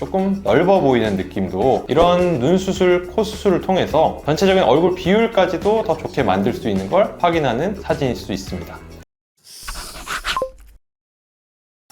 조금 넓어 보이는 느낌도 이런 눈 수술, 코 수술을 통해서 전체적인 얼굴 비율까지도 더 좋게 만들 수 있는 걸 확인하는 사진일 수 있습니다.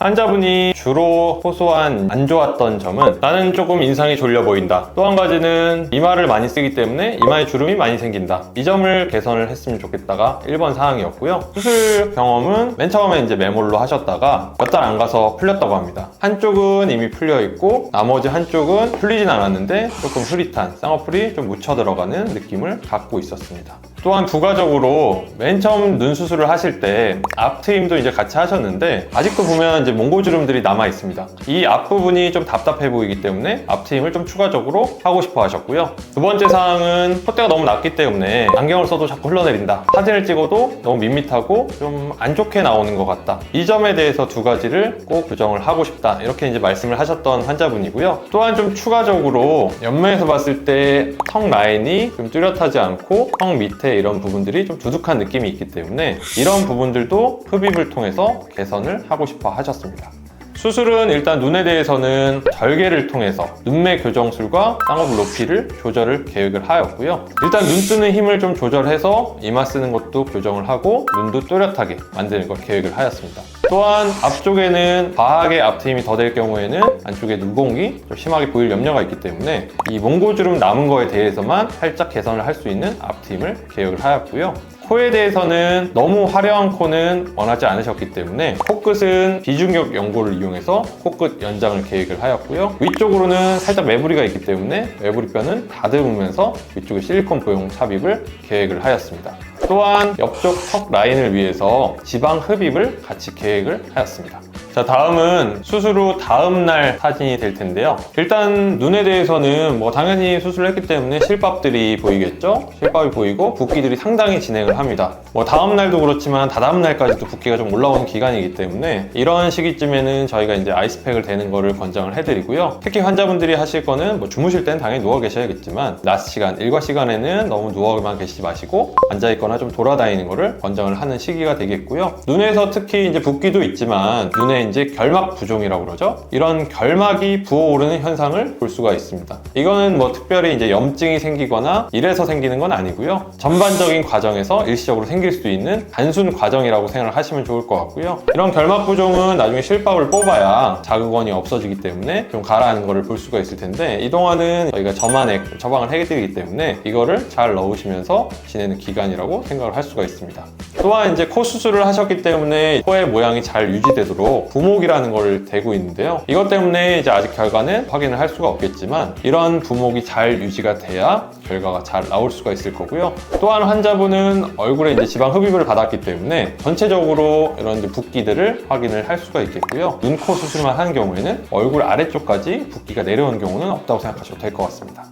환자분이 주로 호소한 안 좋았던 점은 나는 조금 인상이 졸려 보인다. 또 한 가지는 이마를 많이 쓰기 때문에 이마에 주름이 많이 생긴다. 이 점을 개선을 했으면 좋겠다가 1번 사항이었고요. 수술 경험은 맨 처음에 이제 매몰로 하셨다가 몇 달 안 가서 풀렸다고 합니다. 한쪽은 이미 풀려 있고 나머지 한쪽은 풀리진 않았는데 조금 흐릿한 쌍꺼풀이 좀 묻혀 들어가는 느낌을 갖고 있었습니다. 또한 부가적으로 맨 처음 눈 수술을 하실 때 앞트임도 이제 같이 하셨는데 아직도 보면 이제 몽고주름들이 남아 있습니다. 이 앞부분이 좀 답답해 보이기 때문에 앞트임을 좀 추가적으로 하고 싶어 하셨고요. 두 번째 사항은 콧대가 너무 낮기 때문에 안경을 써도 자꾸 흘러내린다. 사진을 찍어도 너무 밋밋하고 좀 안 좋게 나오는 것 같다. 이 점에 대해서 두 가지를 꼭 교정을 하고 싶다. 이렇게 이제 말씀을 하셨던 환자분이고요. 또한 좀 추가적으로 옆면에서 봤을 때 턱 라인이 좀 뚜렷하지 않고 턱 밑에 이런 부분들이 좀 두둑한 느낌이 있기 때문에 이런 부분들도 흡입을 통해서 개선을 하고 싶어 하셨습니다. 수술은 일단 눈에 대해서는 절개를 통해서 눈매 교정술과 쌍꺼풀 높이를 조절을 계획을 하였고요. 일단 눈 뜨는 힘을 좀 조절해서 이마 쓰는 것도 교정을 하고 눈도 또렷하게 만드는 걸 계획을 하였습니다. 또한 앞쪽에는 과하게 앞트임이 더 될 경우에는 안쪽에 눈공이 좀 심하게 보일 염려가 있기 때문에 이 몽고주름 남은 거에 대해서만 살짝 개선을 할 수 있는 앞트임을 계획을 하였고요. 코에 대해서는 너무 화려한 코는 원하지 않으셨기 때문에 코끝은 비중격 연고를 이용해서 코끝 연장을 계획을 하였고요. 위쪽으로는 살짝 매부리가 있기 때문에 매부리뼈는 다듬으면서 위쪽에 실리콘 보형 삽입을 계획을 하였습니다. 또한 옆쪽 턱 라인을 위해서 지방 흡입을 같이 계획을 하였습니다. 자, 다음은 수술 후 다음날 사진이 될 텐데요. 일단 눈에 대해서는 뭐 당연히 수술을 했기 때문에 실밥들이 보이겠죠? 실밥이 보이고 붓기들이 상당히 진행을 합니다. 뭐 다음날도 그렇지만 다다음날까지도 붓기가 좀 올라오는 기간이기 때문에 이런 시기쯤에는 저희가 이제 아이스팩을 대는 거를 권장을 해드리고요. 특히 환자분들이 하실 거는 뭐 주무실 때는 당연히 누워 계셔야겠지만 낮 시간, 일과 시간에는 너무 누워만 계시지 마시고 앉아있거나 좀 돌아다니는 거를 권장을 하는 시기가 되겠고요. 눈에서 특히 이제 붓기도 있지만 눈에 이제 결막 부종이라고 그러죠. 이런 결막이 부어오르는 현상을 볼 수가 있습니다. 이거는 뭐 특별히 이제 염증이 생기거나 이래서 생기는 건 아니고요. 전반적인 과정에서 일시적으로 생길 수 있는 단순 과정이라고 생각을 하시면 좋을 것 같고요. 이런 결막 부종은 나중에 실밥을 뽑아야 자극원이 없어지기 때문에 좀 가라앉는 거를 볼 수가 있을 텐데 이 동안은 저희가 저만액 처방을 해드리기 때문에 이거를 잘 넣으시면서 지내는 기간이라고 생각을 할 수가 있습니다. 또한 이제 코 수술을 하셨기 때문에 코의 모양이 잘 유지되도록 부목이라는 걸 대고 있는데요. 이것 때문에 이제 아직 결과는 확인을 할 수가 없겠지만 이런 부목이 잘 유지가 돼야 결과가 잘 나올 수가 있을 거고요. 또한 환자분은 얼굴에 이제 지방 흡입을 받았기 때문에 전체적으로 이런 이제 붓기들을 확인을 할 수가 있겠고요. 눈, 코 수술만 하는 경우에는 얼굴 아래쪽까지 붓기가 내려온 경우는 없다고 생각하셔도 될 것 같습니다.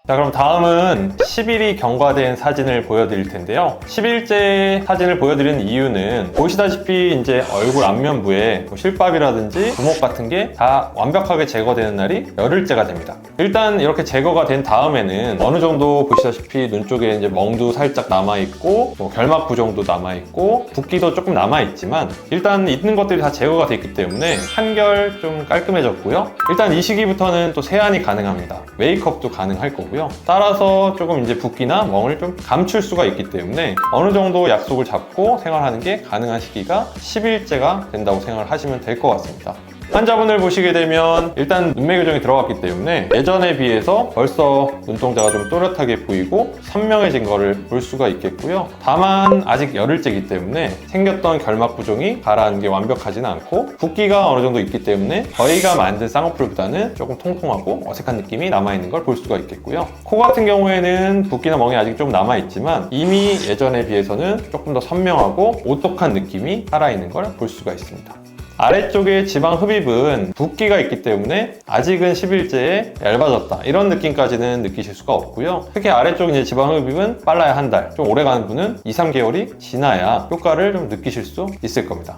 자, 그럼 다음은 10일이 경과된 사진을 보여드릴 텐데요. 10일째 사진을 보여드리는 이유는 보시다시피 이제 얼굴 안면부에 뭐 실밥이라든지 부목 같은 게 다 완벽하게 제거되는 날이 열흘째가 됩니다. 일단 이렇게 제거가 된 다음에는 어느 정도 보시다시피 눈 쪽에 이제 멍도 살짝 남아있고 뭐 결막 부종도 남아있고 붓기도 조금 남아있지만 일단 있는 것들이 다 제거가 됐기 때문에 한결 좀 깔끔해졌고요. 일단 이 시기부터는 또 세안이 가능합니다. 메이크업도 가능할 거고요. 따라서 조금 이제 붓기나 멍을 좀 감출 수가 있기 때문에 어느 정도 약속을 잡고 생활하는 게 가능한 시기가 10일째가 된다고 생각을 하시면 될 것 같습니다. 환자분을 보시게 되면 일단 눈매 교정이 들어갔기 때문에 예전에 비해서 벌써 눈동자가 좀 또렷하게 보이고 선명해진 거를 볼 수가 있겠고요. 다만 아직 열흘째이기 때문에 생겼던 결막 부종이 가라앉는 게 완벽하지는 않고 붓기가 어느 정도 있기 때문에 저희가 만든 쌍꺼풀보다는 조금 통통하고 어색한 느낌이 남아있는 걸 볼 수가 있겠고요. 코 같은 경우에는 붓기나 멍이 아직 좀 남아있지만 이미 예전에 비해서는 조금 더 선명하고 오똑한 느낌이 살아있는 걸 볼 수가 있습니다. 아래쪽에 지방 흡입은 붓기가 있기 때문에 아직은 10일째에 얇아졌다 이런 느낌까지는 느끼실 수가 없고요. 특히 아래쪽 이제 지방 흡입은 빨라야 한 달, 좀 오래 가는 분은 2, 3개월이 지나야 효과를 좀 느끼실 수 있을 겁니다.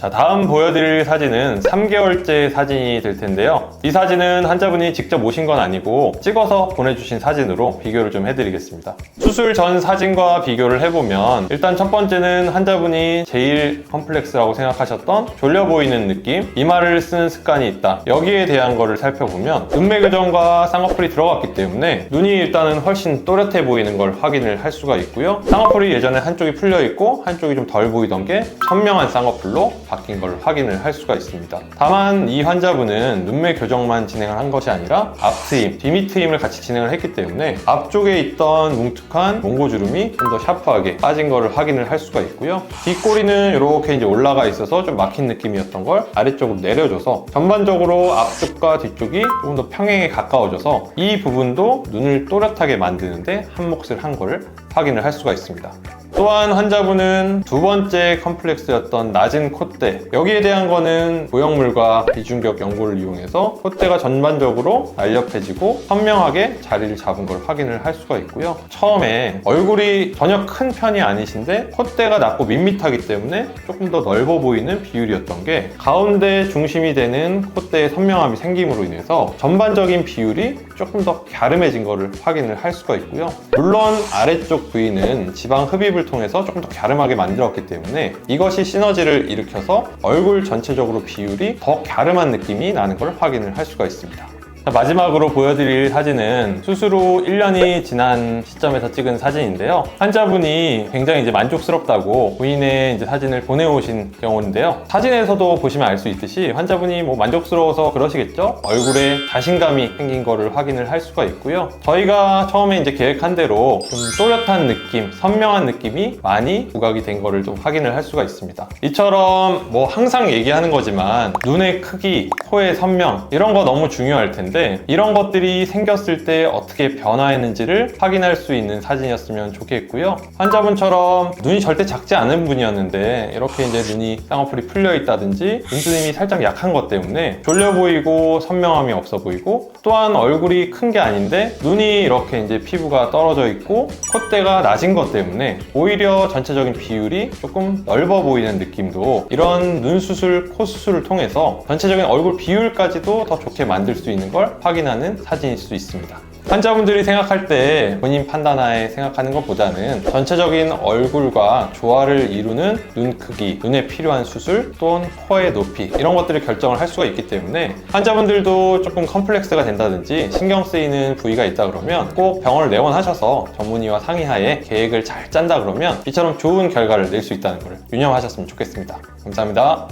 자, 다음 보여드릴 사진은 3개월째 사진이 될 텐데요. 이 사진은 환자분이 직접 오신 건 아니고 찍어서 보내주신 사진으로 비교를 좀 해드리겠습니다. 수술 전 사진과 비교를 해보면 일단 첫 번째는 환자분이 제일 컴플렉스라고 생각하셨던 졸려 보이는 느낌, 이마를 쓰는 습관이 있다. 여기에 대한 거를 살펴보면 눈매 교정과 쌍꺼풀이 들어갔기 때문에 눈이 일단은 훨씬 또렷해 보이는 걸 확인을 할 수가 있고요. 쌍꺼풀이 예전에 한쪽이 풀려 있고 한쪽이 좀 덜 보이던 게 선명한 쌍꺼풀로 바뀐 걸 확인을 할 수가 있습니다. 다만 이 환자분은 눈매 교정만 진행을 한 것이 아니라 앞트임, 뒤밑트임을 같이 진행을 했기 때문에 앞쪽에 있던 뭉툭한 몽고주름이 좀 더 샤프하게 빠진 거를 확인을 할 수가 있고요. 뒷꼬리는 이렇게 이제 올라가 있어서 좀 막힌 느낌이었던 걸 아래쪽으로 내려줘서 전반적으로 앞쪽과 뒤쪽이 조금 더 평행에 가까워져서 이 부분도 눈을 또렷하게 만드는데 한 몫을 한 거를 확인을 할 수가 있습니다. 또한 환자분은 두 번째 컴플렉스였던 낮은 콧대, 여기에 대한 거는 고형물과 비중격 연고를 이용해서 콧대가 전반적으로 날렵해지고 선명하게 자리를 잡은 걸 확인을 할 수가 있고요. 처음에 얼굴이 전혀 큰 편이 아니신데 콧대가 낮고 밋밋하기 때문에 조금 더 넓어 보이는 비율이었던 게 가운데 중심이 되는 콧대의 선명함이 생김으로 인해서 전반적인 비율이 조금 더 갸름해진 거를 확인을 할 수가 있고요. 물론 아래쪽 부위는 지방 흡입을 통해서 조금 더 갸름하게 만들었기 때문에 이것이 시너지를 일으켜서 얼굴 전체적으로 비율이 더 갸름한 느낌이 나는 걸 확인을 할 수가 있습니다. 마지막으로 보여드릴 사진은 수술 후 1년이 지난 시점에서 찍은 사진인데요. 환자분이 굉장히 이제 만족스럽다고 부인의 이제 사진을 보내오신 경우인데요. 사진에서도 보시면 알 수 있듯이 환자분이 뭐 만족스러워서 그러시겠죠? 얼굴에 자신감이 생긴 거를 확인을 할 수가 있고요. 저희가 처음에 이제 계획한 대로 좀 또렷한 느낌, 선명한 느낌이 많이 부각이 된 거를 좀 확인을 할 수가 있습니다. 이처럼 뭐 항상 얘기하는 거지만 눈의 크기, 코의 선명 이런 거 너무 중요할 텐데 이런 것들이 생겼을 때 어떻게 변화했는지를 확인할 수 있는 사진이었으면 좋겠고요. 환자분처럼 눈이 절대 작지 않은 분이었는데 이렇게 이제 눈이 쌍꺼풀이 풀려 있다든지 눈두림이 살짝 약한 것 때문에 졸려 보이고 선명함이 없어 보이고 또한 얼굴이 큰 게 아닌데 눈이 이렇게 이제 피부가 떨어져 있고 콧대가 낮은 것 때문에 오히려 전체적인 비율이 조금 넓어 보이는 느낌도 이런 눈 수술, 코 수술을 통해서 전체적인 얼굴 비율까지도 더 좋게 만들 수 있는 걸 확인하는 사진일 수 있습니다. 환자분들이 생각할 때 본인 판단하에 생각하는 것보다는 전체적인 얼굴과 조화를 이루는 눈 크기, 눈에 필요한 수술, 또는 코의 높이 이런 것들을 결정을 할 수가 있기 때문에 환자분들도 조금 컴플렉스가 된다든지 신경 쓰이는 부위가 있다 그러면 꼭 병원을 내원하셔서 전문의와 상의하에 계획을 잘 짠다 그러면 이처럼 좋은 결과를 낼 수 있다는 걸 유념하셨으면 좋겠습니다. 감사합니다.